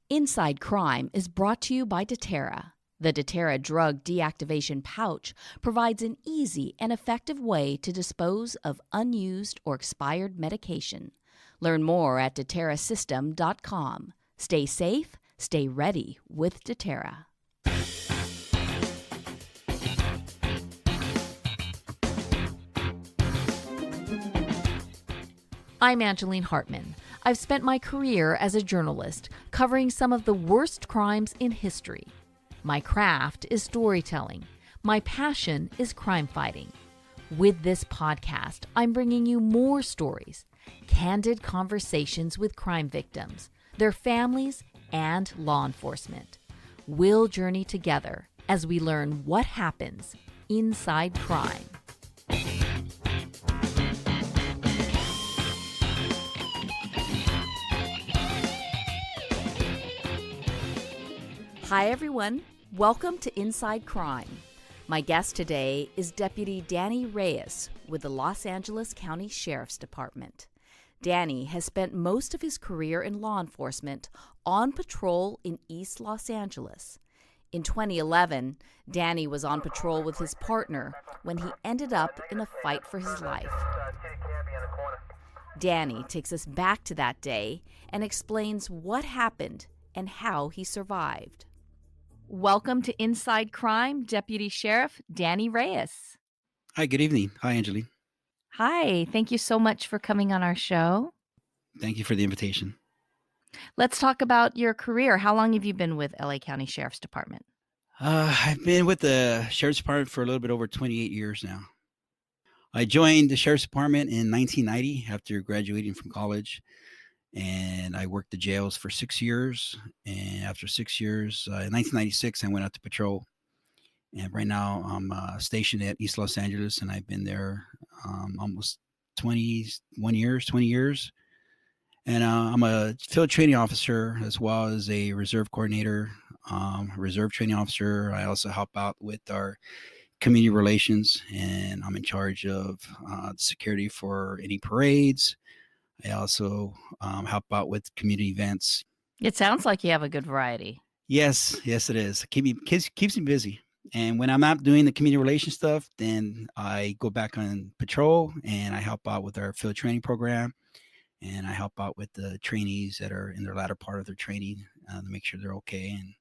Inside Crime is brought to you by Deterra. The Deterra drug deactivation pouch provides an easy and effective way to dispose of unused or expired medication. Learn more at deterrasystem.com. Stay safe, stay ready with Deterra. I'm Angeline Hartman. I've spent my career as a journalist covering some of the worst crimes in history. My craft is storytelling. My passion is crime fighting. With this podcast, I'm bringing you more stories, candid conversations with crime victims, their families, and law enforcement. We'll journey together as we learn what happens inside crime. Hi, everyone. Welcome to Inside Crime. My guest today is Deputy Danny Reyes with the Los Angeles County Sheriff's Department. Danny has spent most of his career in law enforcement on patrol in East Los Angeles. In 2011, Danny was on patrol with his partner when he ended up in a fight for his life. Danny takes us back to that day and explains what happened and how he survived. Welcome to Inside Crime, Deputy Sheriff Danny Reyes. Hi, good evening. Hi, Angeline. Hi, thank you so much for coming on our show. Thank you for the invitation. Let's talk about your career. How long have you been with LA County Sheriff's Department? I've been with the Sheriff's Department for a little bit over 28 years now. I joined the Sheriff's Department in 1990 after graduating from college, and I worked the jails for 6 years. And after 6 years, in 1996, I went out to patrol. And right now, I'm stationed at East Los Angeles, and I've been there almost 20 years. And I'm a field training officer as well as a reserve coordinator, reserve training officer. I also help out with our community relations, and I'm in charge of security for any parades. I also help out with community events. It sounds like you have a good variety. Yes, it is. Keeps me busy. And when I'm not doing the community relations stuff, then I go back on patrol and I help out with our field training program. And I help out with the trainees that are in their latter part of their training to make sure they're okay. And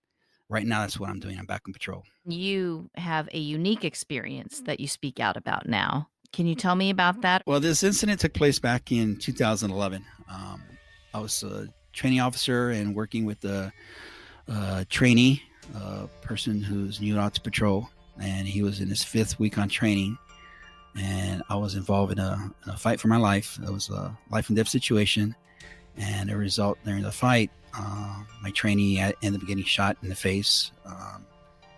right now, that's what I'm doing. I'm back on patrol. You have a unique experience that you speak out about now. Can you tell me about that? Well, this incident took place back in 2011. I was a training officer and working with a trainee, a person who's new out to patrol, and he was in his 5th week on training. And I was involved in a fight for my life. It was a life and death situation. And a result during the fight, my trainee ended up getting shot in the face,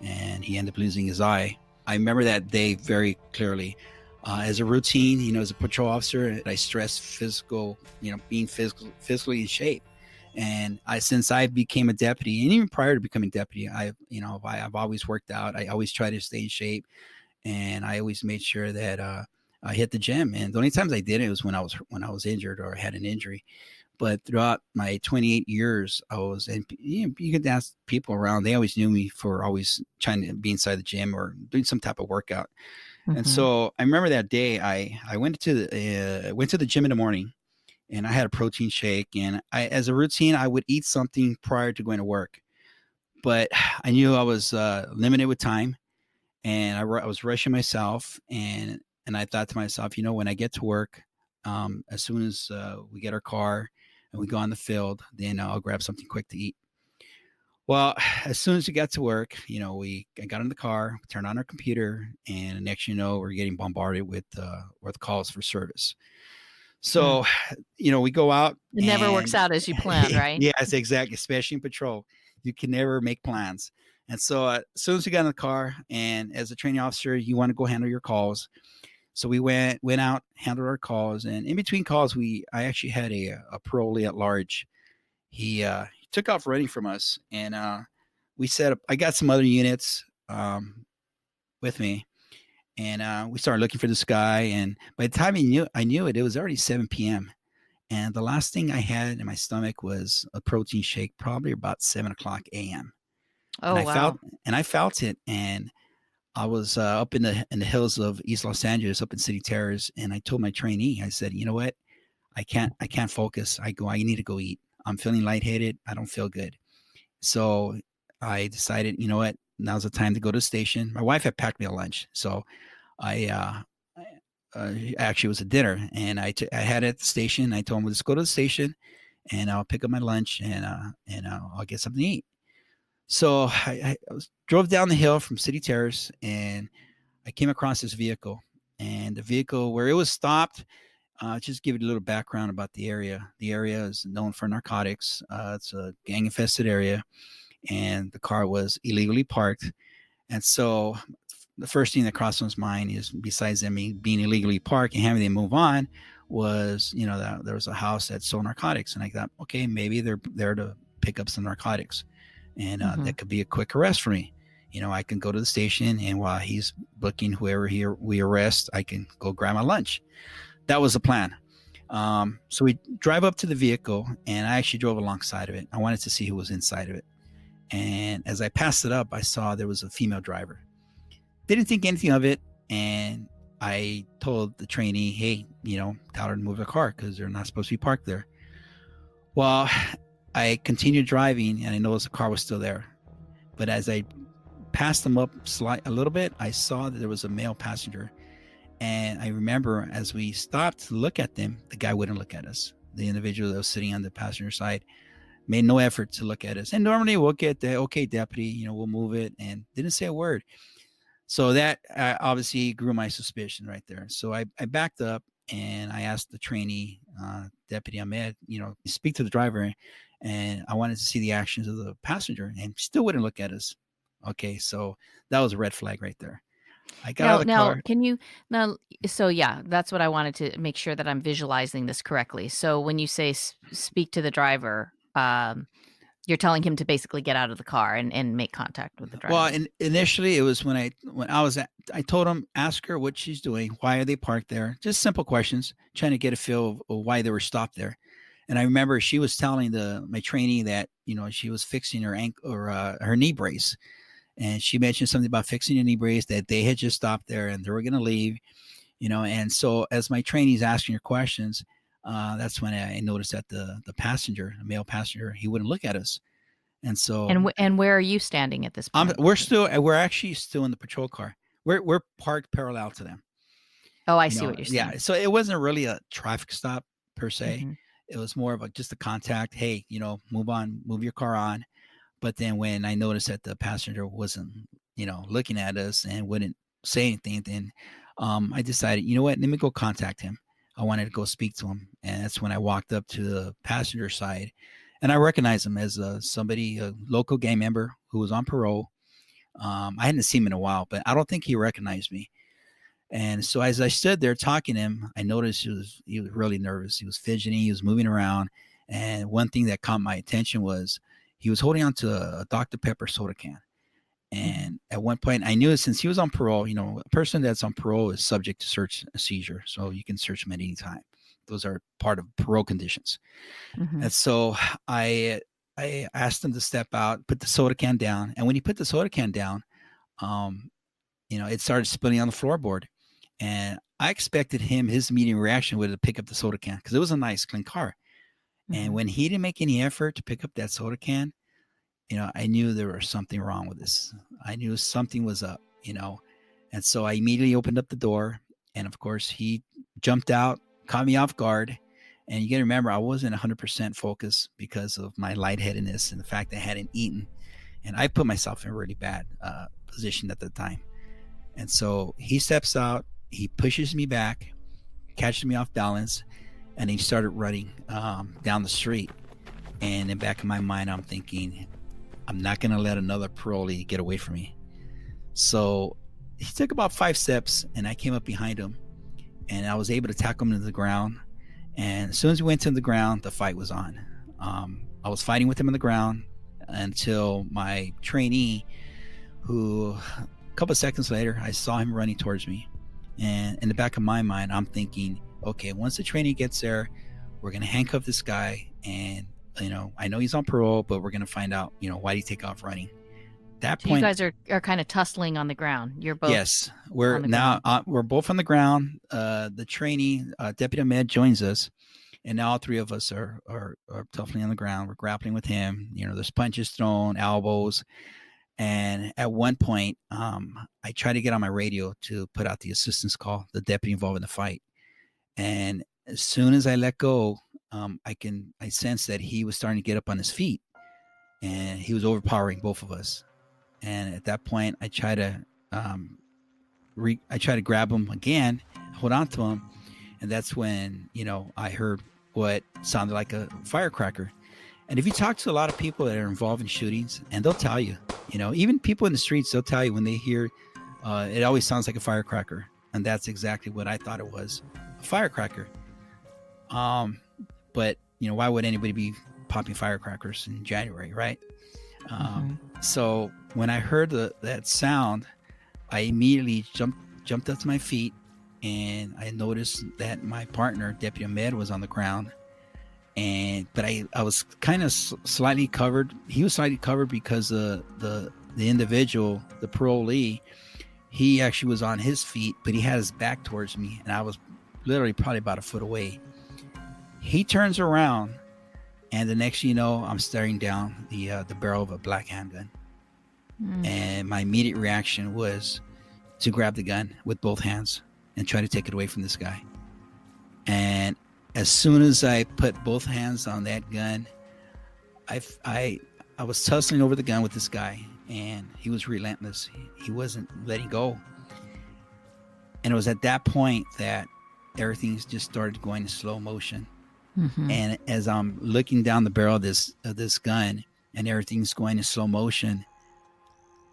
and he ended up losing his eye. I remember that day very clearly. As a routine, as a patrol officer, I stress being physically in shape. And since I became a deputy, and even prior to becoming deputy, I've always worked out. I always try to stay in shape, and I always made sure that I hit the gym. And the only times I did it was when I was injured or had an injury. But throughout my 28 years, you could ask people around, they always knew me for always trying to be inside the gym or doing some type of workout. And so I remember that day I went to the gym in the morning, and I had a protein shake, and as a routine, I would eat something prior to going to work. But I knew I was limited with time, and I was rushing myself, and I thought to myself, when I get to work, as soon as we get our car and we go on the field, then I'll grab something quick to eat. Well, as soon as we got to work, I got in the car, turned on our computer, and next we're getting bombarded with calls for service. So, we go out. It never works out as you planned, right? Yes, exactly. Especially in patrol, you can never make plans. And so as soon as we got in the car, and as a training officer, you want to go handle your calls. So we went out, handled our calls, and in between calls, I actually had a parolee at large. He took off running from us, and we set up. I got some other units with me, and we started looking for this guy. And by the time I knew it was already 7 p.m. And the last thing I had in my stomach was a protein shake, probably about 7 o'clock a.m. And Oh, I felt wow. it, and I was up in the hills of East Los Angeles, up in City Terrace, and I told my trainee, I said, you know what, I can't focus. I need to go eat. I'm feeling lightheaded. I don't feel good. So I decided, you know what, now's the time to go to the station. My wife had packed me a lunch, so I actually it was a dinner, and I had it at the station. I told him, let's go to the station, and I'll pick up my lunch, and I'll get something to eat. So drove down the hill from City Terrace, and I came across this vehicle, and the vehicle where it was stopped. Just give you a little background about the area. The area is known for narcotics. It's a gang infested area, and the car was illegally parked. And so the first thing that crossed one's mind is, besides them being illegally parked and having them move on, was, that there was a house that sold narcotics. And I thought, okay, maybe they're there to pick up some narcotics. And Hmm. that could be a quick arrest for me. I can go to the station, and while he's booking whoever we arrest, I can go grab my lunch. That was the plan. So we drive up to the vehicle, and I actually drove alongside of it. I wanted to see who was inside of it. And as I passed it up, I saw there was a female driver. Didn't think anything of it. And I told the trainee, hey, tell her to move the car because they're not supposed to be parked there. Well, I continued driving, and I noticed the car was still there. But as I passed them up a little bit, I saw that there was a male passenger. And I remember as we stopped to look at them, the guy wouldn't look at us. The individual that was sitting on the passenger side made no effort to look at us. And normally we'll get the, okay, deputy, we'll move it, and didn't say a word. So that obviously grew my suspicion right there. So I backed up, and I asked the trainee, Deputy Ahmed, speak to the driver, and I wanted to see the actions of the passenger, and still wouldn't look at us. Okay, so that was a red flag right there. I got out of Now, the car. can you now? So yeah, that's what I wanted to make sure that I'm visualizing this correctly. So when you say speak to the driver, you're telling him to basically get out of the car and make contact with the Well, driver. initially it was when I was I told him, ask her what she's doing, why are they parked there, just simple questions, trying to get a feel of why they were stopped there. And I remember she was telling my trainee that she was fixing her ankle or her knee brace, and she mentioned something about fixing a knee brace, that they had just stopped there and they were going to leave. And so as my trainee's asking her questions, that's when I noticed that the passenger, the male passenger, he wouldn't look at us. And so And where are you standing at this point? we're actually still in the patrol car. We're parked parallel to them. Oh, I see what you're Yeah. saying. So it wasn't really a traffic stop per se. Hmm. It was more of just a contact. Hey, move on, move your car on. But then when I noticed that the passenger wasn't, looking at us and wouldn't say anything, then I decided, you know what, let me go contact him. I wanted to go speak to him, and that's when I walked up to the passenger side, and I recognized him as somebody, a local gang member who was on parole. I hadn't seen him in a while, but I don't think he recognized me. And so as I stood there talking to him, I noticed he was really nervous. He was fidgeting. He was moving around. And one thing that caught my attention was he was holding on to a Dr. Pepper soda can. Hmm. And at one point, I knew, since he was on parole, a person that's on parole is subject to search and seizure. So you can search him at any time. Those are part of parole conditions. Hmm. And so I I asked him to step out, put the soda can down. And when he put the soda can down, um, it started spinning on the floorboard. And I expected his immediate reaction would have pick up the soda can because it was a nice, clean car. And Hmm. when he didn't make any effort to pick up that soda can, I knew there was something wrong with this. I knew something was up. And so I immediately opened up the door. And of course, he jumped out, caught me off guard. And you got to remember, I wasn't 100% focused because of my lightheadedness and the fact that I hadn't eaten. And I put myself in a really bad position at the time. And so he steps out, he pushes me back, catches me off balance, and he started running down the street. And in the back of my mind, I'm thinking, I'm not going to let another parolee get away from me. So he took about 5 steps, and I came up behind him, and I was able to tackle him to the ground. And as soon as we went to the ground, the fight was on. I was fighting with him on the ground until my trainee, who a couple of seconds later, I saw him running towards me. And in the back of my mind, I'm thinking, okay, once the trainee gets there, We're going to handcuff this guy, and I know he's on parole, but we're going to find out, why did he take off running? That So point, you guys are kind of tussling on the ground. You're both. Yes, we're on the now ground. we're both on the ground. The trainee, Deputy Med, joins us, and now all three of us are definitely on the ground. We're grappling with him. There's punches thrown, elbows, and at one point, I try to get on my radio to put out the assistance call, the deputy involved in the fight. And as soon as I let go, I sensed that he was starting to get up on his feet, and he was overpowering both of us. And at that point, I try to grab him again, hold on to him, and that's when I heard what sounded like a firecracker. And if you talk to a lot of people that are involved in shootings, and they'll tell you, even people in the streets, they'll tell you when they hear it always sounds like a firecracker, and that's exactly what I thought it was, a firecracker. But why would anybody be popping firecrackers in January, right? So when I heard that sound, I immediately jumped up to my feet, and I noticed that my partner, Deputy Ahmed, was on the ground. But I was kind of slightly covered. He was slightly covered because the individual, the parolee, he actually was on his feet, but he had his back towards me, and I was literally probably about a foot away. He turns around, and the next thing you know, I'm staring down the barrel of a black handgun. And my immediate reaction was to grab the gun with both hands and try to take it away from this guy. And as soon as I put both hands on that gun, I was tussling over the gun with this guy, and he was relentless. He wasn't letting go. And it was at that point that everything just started going in slow motion. And as I'm looking down the barrel of this gun, and everything's going in slow motion,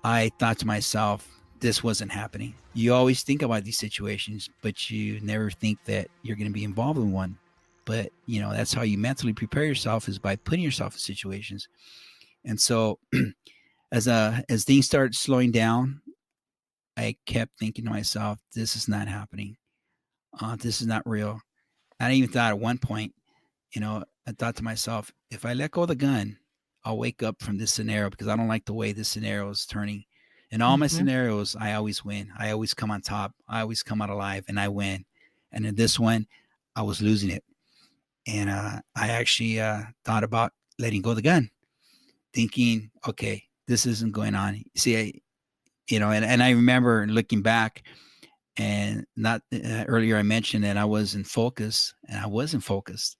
I thought to myself, this wasn't happening. You always think about these situations, but you never think that you're going to be involved in one. But, that's how you mentally prepare yourself, is by putting yourself in situations. And so as things started slowing down, I kept thinking to myself, this is not happening. This is not real. I even thought at one point, I thought to myself, if I let go of the gun, I'll wake up from this scenario, because I don't like the way this scenario is turning. In all my scenarios, I always win. I always come on top. I always come out alive, and I win. And in this one, I was losing it. And I actually thought about letting go of the gun, thinking, okay, this isn't going on. See, and I remember looking back, and not earlier I mentioned that I was in focus, and I wasn't focused.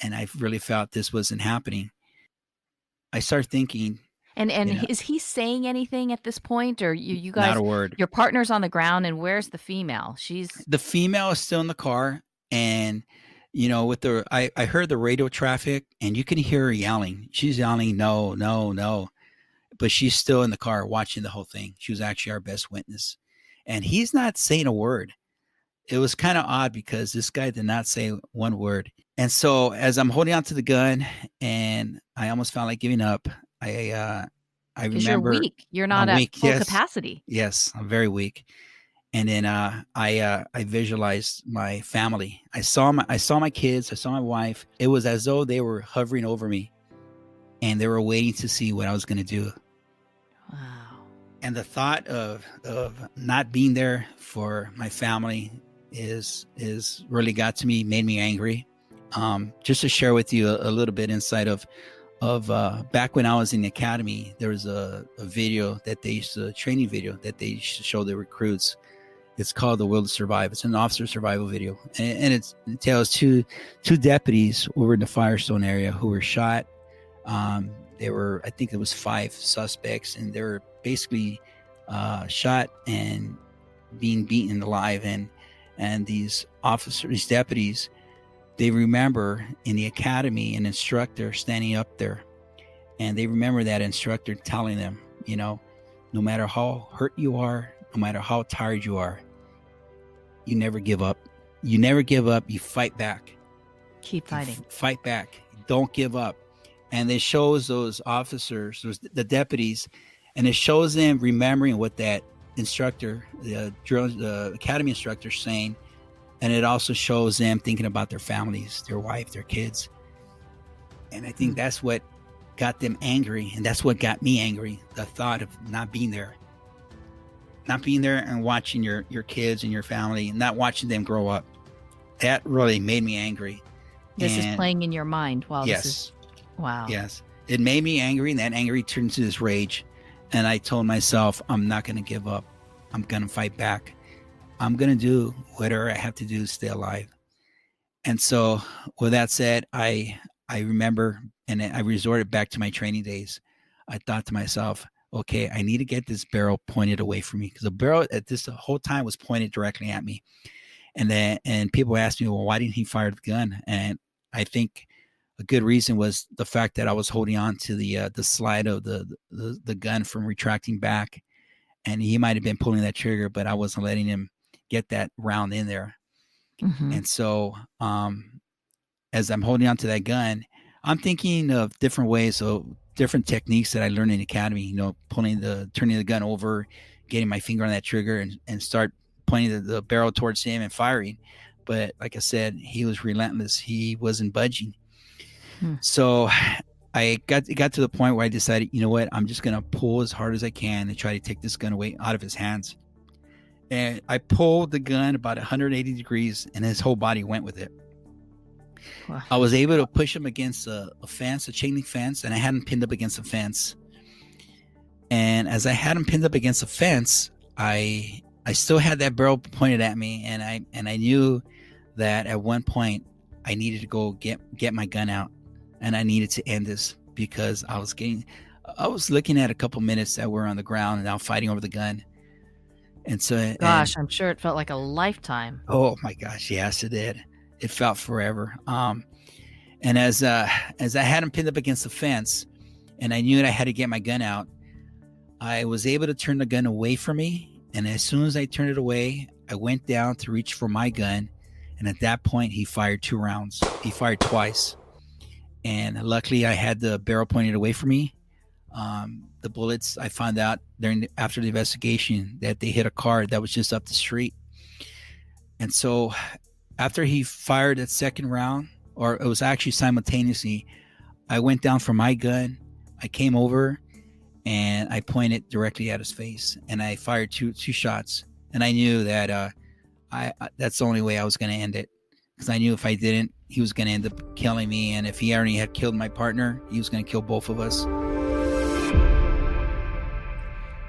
And I really felt this wasn't happening. I started thinking. And is he saying anything at this point, or you guys? Not a word. Your partner's on the ground, and where's the female? The female is still in the car, and I heard the radio traffic, and you can hear her yelling. She's yelling, no, no, no, but she's still in the car watching the whole thing. She was actually our best witness, and he's not saying a word. It was kind of odd, because this guy did not say one word. And so as I'm holding on to the gun, and I almost felt like giving up, I remember you're weak. You're not at full capacity. Yes, I'm very weak. And then I visualized my family. I saw my kids. I saw my wife. It was as though they were hovering over me, and they were waiting to see what I was going to do. Wow. And the thought of not being there for my family is really got to me, made me angry. Just to share with you a little bit inside of back when I was in the academy, there was a video that they used to, training video that they used to show the recruits. It's called The Will to Survive. It's an officer survival video. And it tells two deputies who were in the Firestone area who were shot. There were, I think it was 5 suspects, and they were basically shot and being beaten alive. And these officers, these deputies, they remember in the academy an instructor standing up there, and they remember that instructor telling them, no matter how hurt you are, no matter how tired you are, you never give up. You never give up. You fight back. Keep fighting. Fight back. Don't give up. And it shows those officers, the deputies, and it shows them remembering what that instructor, the academy instructor, saying, and it also shows them thinking about their families, their wife, their kids. And I think that's what got them angry, and that's what got me angry. The thought of not being there and watching your kids and your family and not watching them grow up. That really made me angry. This is playing in your mind while yes, this is, wow. Yes, it made me angry, and that anger turned to this rage. And I told myself, I'm not going to give up. I'm going to fight back. I'm going to do whatever I have to do to stay alive. And so with that said, I remember, and I resorted back to my training days. I thought to myself, okay, I need to get this barrel pointed away from me, because the barrel at this the whole time was pointed directly at me. And people asked me, well, why didn't he fire the gun? And I think a good reason was the fact that I was holding on to the slide of the gun from retracting back, and he might have been pulling that trigger, but I wasn't letting him get that round in there. Mm-hmm. And so as I'm holding on to that gun, I'm thinking of different ways, so different techniques that I learned in the academy, you know, turning the gun over, getting my finger on that trigger, and start pointing the barrel towards him and firing. But like I said, he was relentless. He wasn't budging. So I got to the point where I decided, you know what, I'm just going to pull as hard as I can and try to take this gun away out of his hands. And I pulled the gun about 180 degrees, and his whole body went with it. Wow. I was able to push him against a fence, a chain link fence, and I had him pinned up against a fence. And as I had him pinned up against a fence, I still had that barrel pointed at me, and I knew that at one point I needed to go get my gun out, and I needed to end this, because I was looking at a couple minutes that we're on the ground and now fighting over the gun. And so, gosh, I'm sure it felt like a lifetime. Oh my gosh, yes, it did. It felt forever. And as I had him pinned up against the fence, and I knew that I had to get my gun out, I was able to turn the gun away from me. And as soon as I turned it away, I went down to reach for my gun. And at that point, he fired 2 rounds. He fired twice. And luckily, I had the barrel pointed away from me. The bullets, I found out after the investigation that they hit a car that was just up the street. And so after he fired that second round, or it was actually simultaneously, I went down for my gun. I came over and I pointed directly at his face, and I fired two shots. And I knew that that's the only way I was going to end it, because I knew if I didn't, he was going to end up killing me. And if he already had killed my partner, he was going to kill both of us.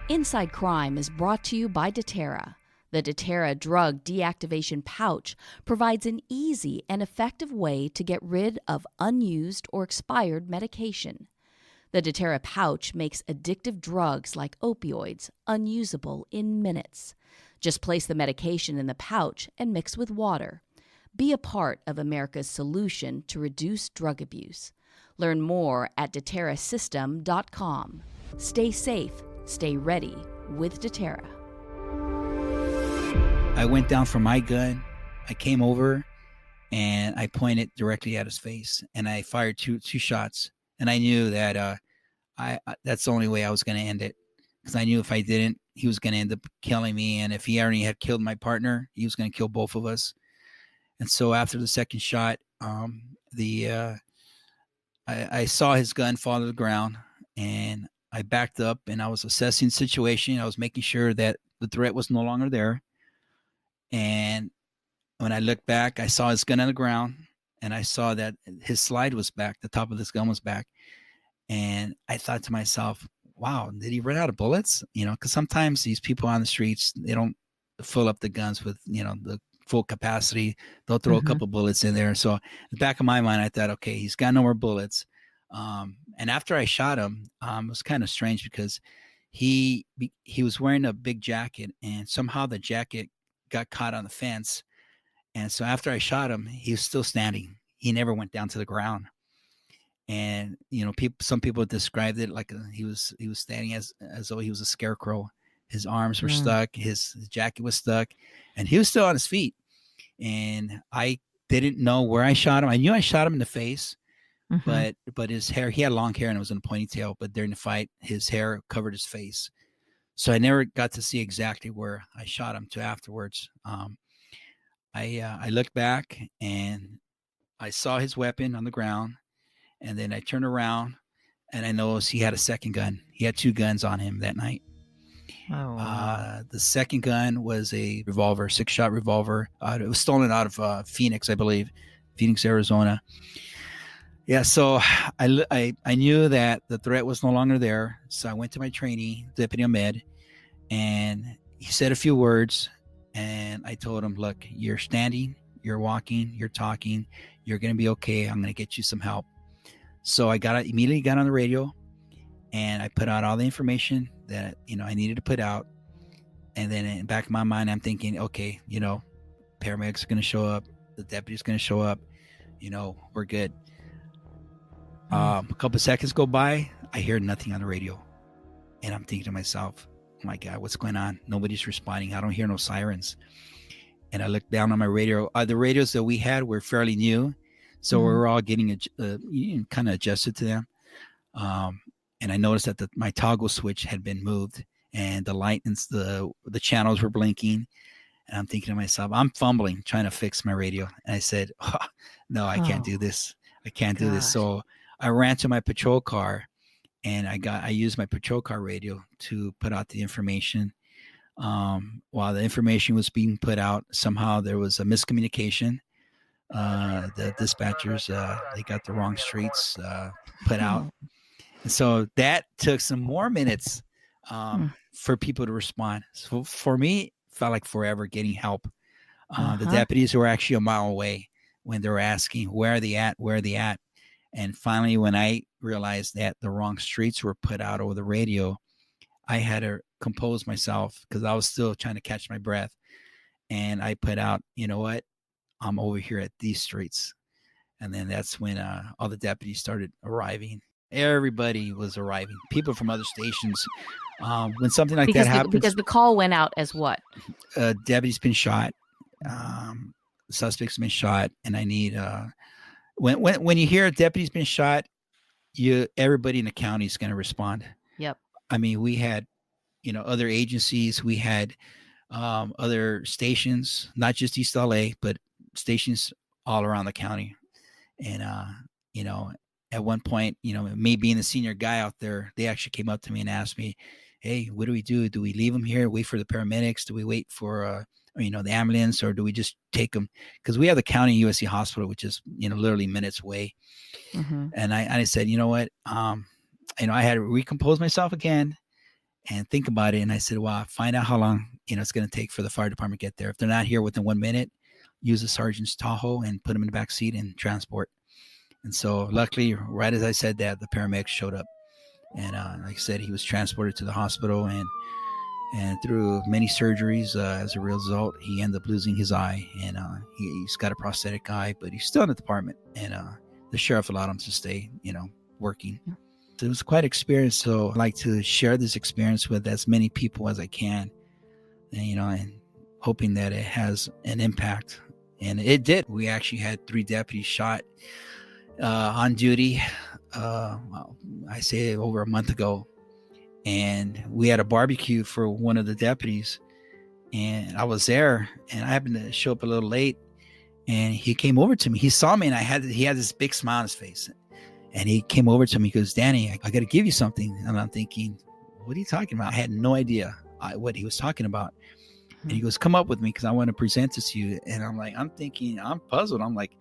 Inside Crime is brought to you by Deterra. The Deterra drug deactivation pouch provides an easy and effective way to get rid of unused or expired medication. The Deterra pouch makes addictive drugs like opioids unusable in minutes. Just place the medication in the pouch and mix with water. Be a part of America's solution to reduce drug abuse. Learn more at deterrasystem.com. Stay safe, stay ready with Deterra. I went down for my gun. I came over and I pointed directly at his face, and I fired two shots. And I knew that that's the only way I was going to end it, because I knew if I didn't, he was going to end up killing me. And if he already had killed my partner, he was going to kill both of us. And so after the second shot, I saw his gun fall to the ground, and I backed up, and I was assessing the situation. I was making sure that the threat was no longer there. And when I looked back, I saw his gun on the ground, and I saw that his slide was back. The top of this gun was back. And I thought to myself, wow, did he run out of bullets? You know, because sometimes these people on the streets, they don't fill up the guns with, you know, the full capacity. They'll throw a couple bullets in there. So in the back of my mind, I thought, okay, he's got no more bullets. And after I shot him, it was kind of strange, because he was wearing a big jacket, and somehow the jacket got caught on the fence. And so after I shot him, he was still standing. He never went down to the ground. And, you know, some people described it like he was standing as though he was a scarecrow. His arms were stuck. His jacket was stuck, and he was still on his feet. And I didn't know where I shot him. I knew I shot him in the face, but his hair, he had long hair and it was in a ponytail, but during the fight, his hair covered his face. So I never got to see exactly where I shot him to afterwards. I looked back and I saw his weapon on the ground, and then I turned around and I noticed he had a second gun. He had two guns on him that night. Oh, wow. The second gun was a revolver, 6-shot revolver. It was stolen out of Phoenix, I believe, Phoenix, Arizona. Yeah, so I knew that the threat was no longer there. So I went to my trainee, Deputy Ahmed, and he said a few words. And I told him, look, you're standing, you're walking, you're talking, you're going to be okay. I'm going to get you some help. So I immediately got on the radio, and I put out all the information that, I needed to put out. And then in the back of my mind, I'm thinking, okay, paramedics are going to show up. The deputy's going to show up. We're good. A couple of seconds go by. I hear nothing on the radio. And I'm thinking to myself, oh my God, what's going on? Nobody's responding. I don't hear no sirens. And I looked down on my radio. The radios that we had were fairly new. So we were all getting kind of adjusted to them. And I noticed that my toggle switch had been moved, and the light and the channels were blinking. And I'm thinking to myself, I'm fumbling, trying to fix my radio. And I said, no, I can't do this. I can't do this. So I ran to my patrol car, and I used my patrol car radio to put out the information. While the information was being put out, somehow there was a miscommunication. The dispatchers, they got the wrong streets put out. And so that took some more minutes for people to respond. So for me, it felt like forever getting help. The deputies were actually a mile away when they were asking, where are they at? Where are they at? And finally, when I realized that the wrong streets were put out over the radio, I had to compose myself because I was still trying to catch my breath. And I put out, you know what? I'm over here at these streets. And then that's when all the deputies started arriving. Everybody was arriving. People from other stations. When something like that happens. Because the call went out as what? Deputy's been shot. Suspect's been shot. And I need... When you hear a deputy's been shot, everybody in the county is going to respond. Yep. I mean, we had, other agencies. We had other stations, not just East LA, but stations all around the county. And, at one point, me being the senior guy out there, they actually came up to me and asked me, hey, what do we do? Do we leave them here, wait for the paramedics? Do we wait for, the ambulance, or do we just take them? Because we have the county USC hospital, which is, literally minutes away. And I said, you know what? I had to recompose myself again and think about it. And I said, well, find out how long, it's going to take for the fire department to get there. If they're not here within 1 minute, use the sergeant's Tahoe and put them in the back seat and transport. And so luckily, right as I said that, the paramedics showed up. And like I said, he was transported to the hospital, and through many surgeries, as a result, he ended up losing his eye, and he's got a prosthetic eye, but he's still in the department, and the sheriff allowed him to stay, working. So it was quite an experience. So I'd like to share this experience with as many people as I can, and, and hoping that it has an impact. And it did. We actually had 3 deputies shot on duty, I say over a month ago. And we had a barbecue for one of the deputies, and I was there, and I happened to show up a little late, and he came over to me. He saw me, and he had this big smile on his face, and he came over to me. He goes, Danny, I got to give you something. And I'm thinking, what are you talking about? I had no idea what he was talking about. And he goes, come up with me, because I want to present this to you. And I'm thinking, I'm puzzled. I'm like,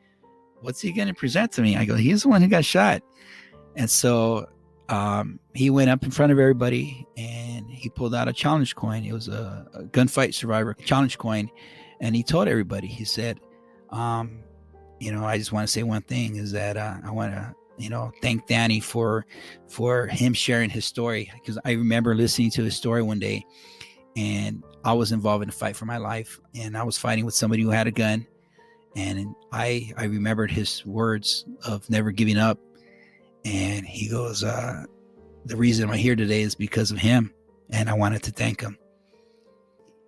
what's he going to present to me? I go, he's the one who got shot. And so he went up in front of everybody, and he pulled out a challenge coin. It was a gunfight survivor challenge coin. And he told everybody, he said, I just want to say one thing, is that I want to, thank Danny for him sharing his story. Because I remember listening to his story one day, and I was involved in a fight for my life, and I was fighting with somebody who had a gun. And I remembered his words of never giving up. And he goes, the reason I'm here today is because of him, and I wanted to thank him.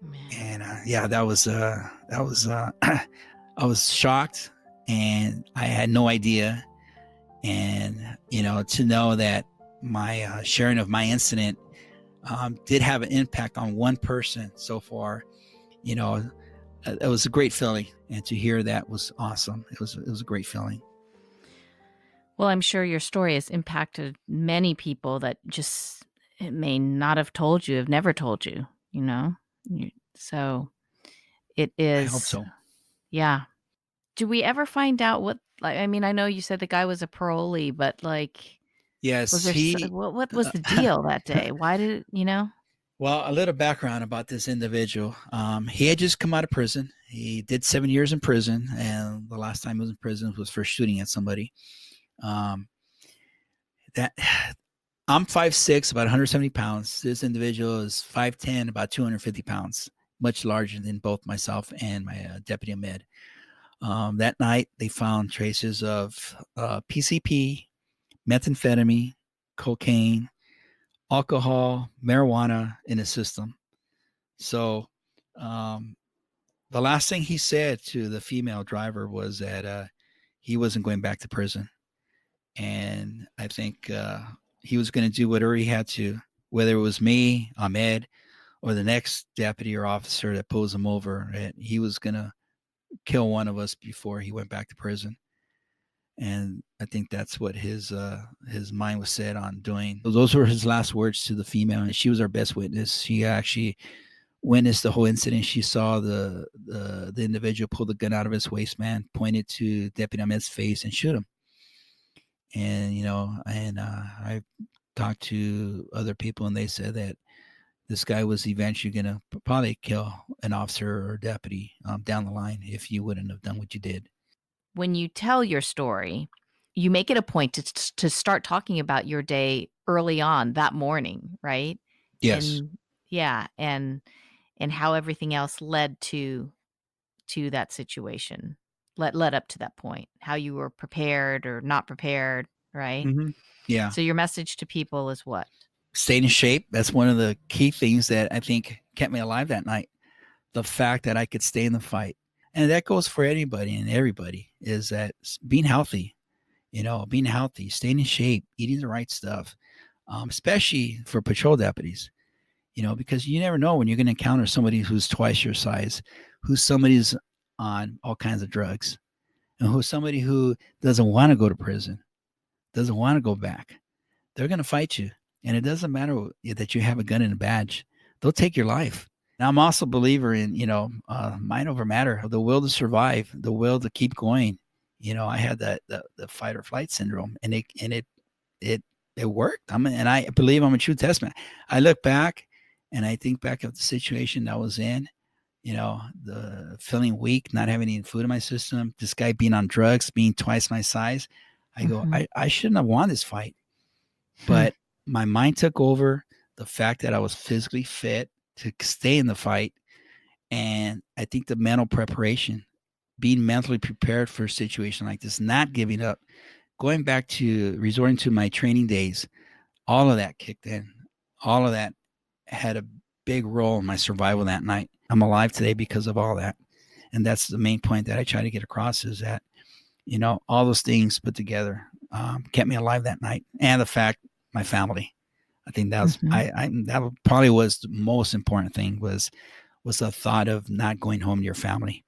Man. And that was I was shocked, and I had no idea. And to know that my sharing of my incident did have an impact on one person so far, it was a great feeling, and to hear that was awesome. It was a great feeling. Well, I'm sure your story has impacted many people that just it may not have told you, have never told you, you know? So it I hope is, so. yeah. Do we ever find out what, like, I mean, I know you said the guy was a parolee, but like, was Yes, there, what was the deal that day? Why did it, well, a little background about this individual. He had just come out of prison. He did 7 years in prison, and the last time he was in prison was for shooting at somebody. Um, that I'm 5'6", about 170 pounds. This individual is 5'10", about 250 pounds, much larger than both myself and my deputy med. That night, they found traces of PCP, methamphetamine, cocaine, alcohol, marijuana in his system. So the last thing he said to the female driver was that he wasn't going back to prison. And I think he was going to do whatever he had to, whether it was me, Ahmed, or the next deputy or officer that pulls him over. He was going to kill one of us before he went back to prison. And I think that's what his mind was set on doing. Those were his last words to the female, and she was our best witness. She actually witnessed the whole incident. She saw the individual pull the gun out of his waistband, pointed to Deputy Ahmed's face, and shoot him. And I talked to other people, and they said that this guy was eventually going to probably kill an officer or deputy down the line if you wouldn't have done what you did. When you tell your story, you make it a point to start talking about your day early on that morning, right? Yes. And yeah, and how everything else led to that situation, led up to that point, how you were prepared or not prepared, right? Mm-hmm. Yeah. So your message to people is what? Stay in shape. That's one of the key things that I think kept me alive that night. The fact that I could stay in the fight. And that goes for anybody and everybody, is that being healthy, being healthy, staying in shape, eating the right stuff, especially for patrol deputies, because you never know when you're going to encounter somebody who's twice your size, who's somebody's on all kinds of drugs, and who's somebody who doesn't want to go to prison, doesn't want to go back. They're going to fight you. And it doesn't matter that you have a gun and a badge. They'll take your life. Now, I'm also a believer in, mind over matter, the will to survive, the will to keep going. I had the fight or flight syndrome, and it worked. And I believe I'm a true testament. I look back and I think back of the situation I was in, the feeling weak, not having any food in my system, this guy being on drugs, being twice my size. I go, I shouldn't have won this fight, but my mind took over. The fact that I was physically fit to stay in the fight. And I think the mental preparation, being mentally prepared for a situation like this, not giving up, going back to resorting to my training days, all of that kicked in. All of that had a big role in my survival that night. I'm alive today because of all that. And that's the main point that I try to get across, is that, all those things put together kept me alive that night. And the fact, my family. I think that was that probably was the most important thing, was the thought of not going home to your family.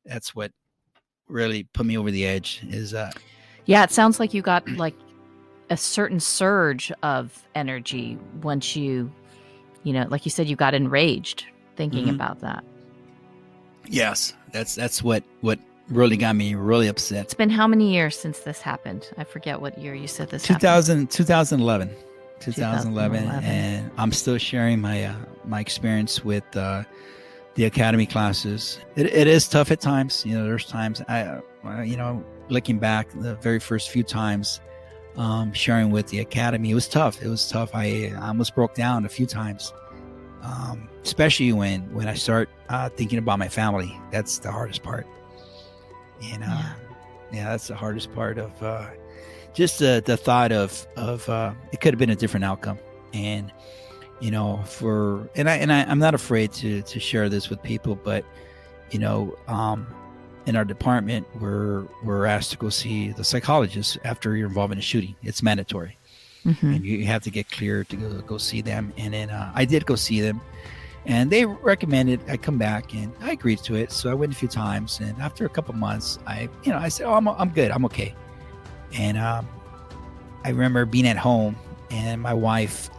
That's what really put me over the edge. Yeah, it sounds like you got like a certain surge of energy once you like you said, you got enraged thinking about that. Yes, that's what really got me really upset. It's been how many years since this happened? I forget what year you said this 2011. 2011, and I'm still sharing my experience with the academy classes. It is tough at times. There's times looking back, the very first few times sharing with the academy, it was tough. I almost broke down a few times, especially when I start thinking about my family. That's the hardest part. That's the hardest part of just the thought of it could have been a different outcome. And I'm not afraid to share this with people, but in our department, we're asked to go see the psychologist after you're involved in a shooting. It's mandatory. And you have to get cleared to go see them. And then I did go see them, And they recommended I come back, and I agreed to it. So I went a few times, and after a couple months, I said, "Oh, I'm good. I'm okay." And I remember being at home, and my wife,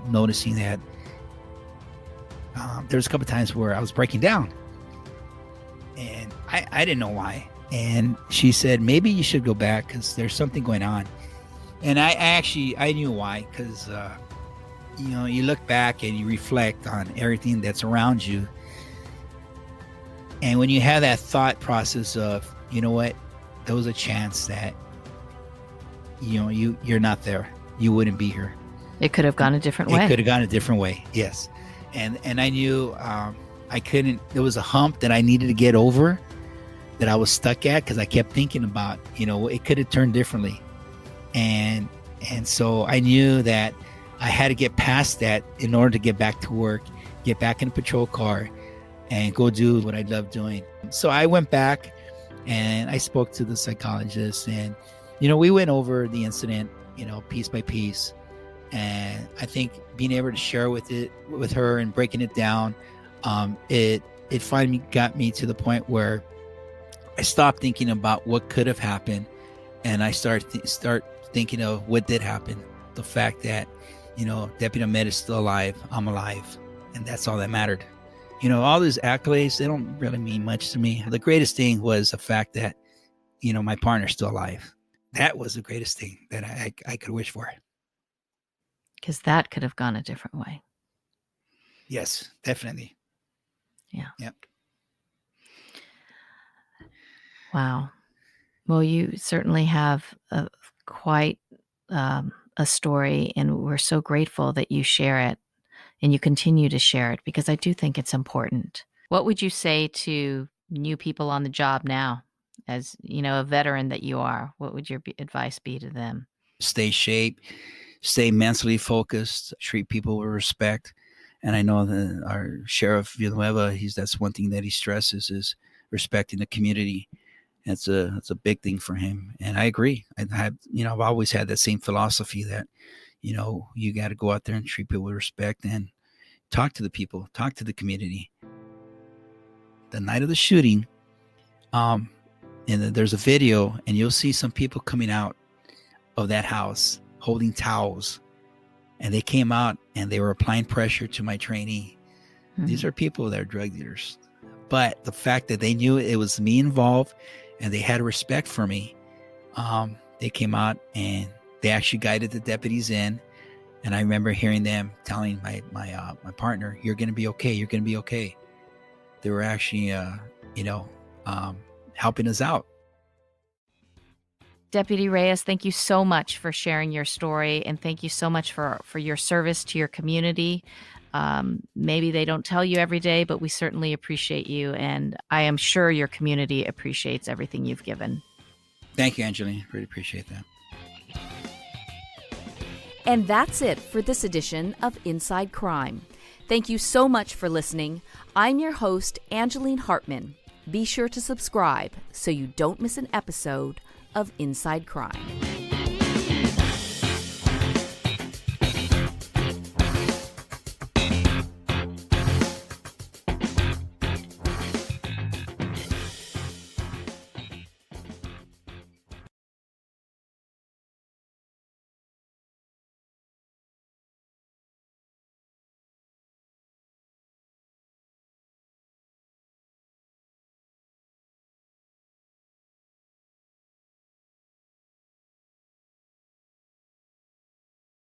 noticing that there was a couple times where I was breaking down, and I didn't know why. And she said, "Maybe you should go back because there's something going on." And I knew why, because you look back and you reflect on everything that's around you. And when you have that thought process of, you know what, there was a chance that, you're not there. You wouldn't be here. It could have gone a different way. It could have gone a different way. Yes. And I knew I couldn't, there was a hump that I needed to get over that I was stuck at, because I kept thinking about, it could have turned differently. And so I knew that I had to get past that in order to get back to work, get back in a patrol car, and go do what I love doing. So I went back and I spoke to the psychologist, and, we went over the incident, piece by piece. And I think being able to share with her and breaking it down, it finally got me to the point where I stopped thinking about what could have happened, and I start thinking of what did happen. The fact that, Deputy Ahmed is still alive. I'm alive. And that's all that mattered. All these accolades, they don't really mean much to me. The greatest thing was the fact that, my partner's still alive. That was the greatest thing that I could wish for. Because that could have gone a different way. Yes, definitely. Yeah. Yep. Wow. Well, you certainly have quite a story, and we're so grateful that you share it and you continue to share it, because I do think it's important. What would you say to new people on the job now, as a veteran that you are? What would your advice be to them? Stay shape, stay mentally focused, treat people with respect. And I know that our Sheriff Villanueva, that's one thing that he stresses, is respecting the community. It's a big thing for him. And I agree. I've always had that same philosophy that, you got to go out there and treat people with respect and talk to the people, talk to the community. The night of the shooting, and there's a video, and you'll see some people coming out of that house holding towels, and they came out and they were applying pressure to my trainee. Mm-hmm. These are people that are drug dealers, but the fact that they knew it was me involved and they had respect for me, they came out and they actually guided the deputies in. And I remember hearing them telling my partner, "You're going to be okay. You're going to be okay." They were actually, helping us out. Deputy Reyes, thank you so much for sharing your story, and thank you so much for your service to your community. Maybe they don't tell you every day, but we certainly appreciate you, and I am sure your community appreciates everything you've given. Thank you, Angeline. Really appreciate that. And that's it for this edition of Inside Crime. Thank you so much for listening. I'm your host, Angeline Hartman. Be sure to subscribe so you don't miss an episode of Inside Crime.